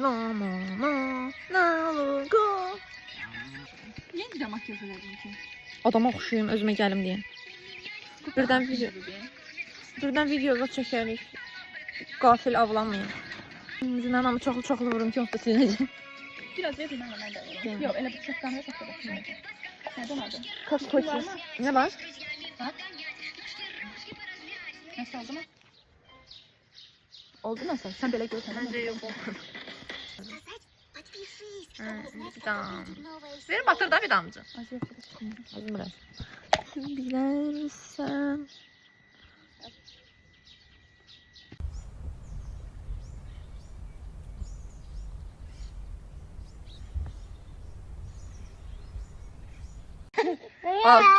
No no no no go. Niye güzel makyaj ederdin ki? Adama oxşuyum özümə gəlim deyə. Birdən videoda çəkərik. Qafil avlanmayın. Yüzündən ama çoxlu vurum ki, yoksa silinəcək. Biraz verin ama ben de. Yok, öyle bir çoktan yok. Nereden aldın? Koçuz. Ne var? Bak. Nasıl oldu mu? Oldu nasıl? Sen böyle görsen. Bence yok. Dam. Verin batır da bir damcı. Az yok. Az biraz. Bilərsən.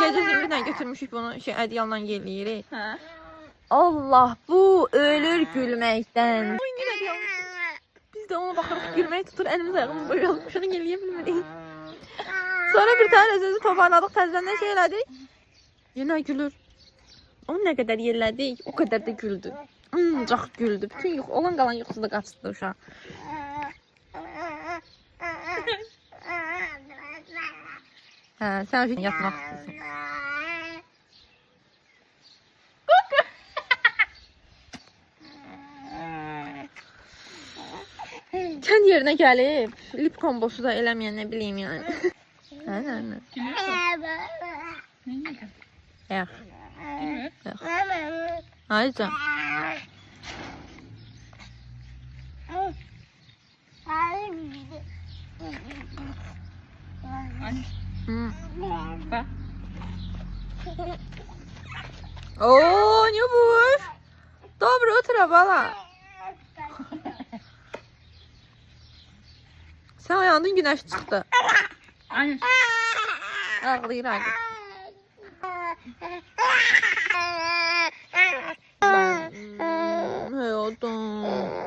Gecə zümrüdlə götürmüşük bunu, ədyalla yeləyirik. Ha? Allah, bu ölür gülməkdən. Oy, yenə də yanlış. Biz də ona baxırıq, gülmək tutur, əlimiz ayağımız boyalıb, şunu eləyə bilmirik. Sonra bir tane sözü toparladık, təzədən şey elədik. Yenə gülür. Onu nə qədər yerlədik, o qədər də güldü. Ancaq güldü. Bütün olan qalan yuxusu da qaçdı uşaq. Hə, sən üçün yatmaq istəyirsən. Kənd yerinə gəlib, lip kombosu da eləməyən nə bileyim yəni. Hə, nə? Yox. Yox. Hayca. Bak. Oo, nie bój. Dobre utro, bala. Sen uyandın, güneş çıktı. Aynen. Ağlayır artık. Hayatım.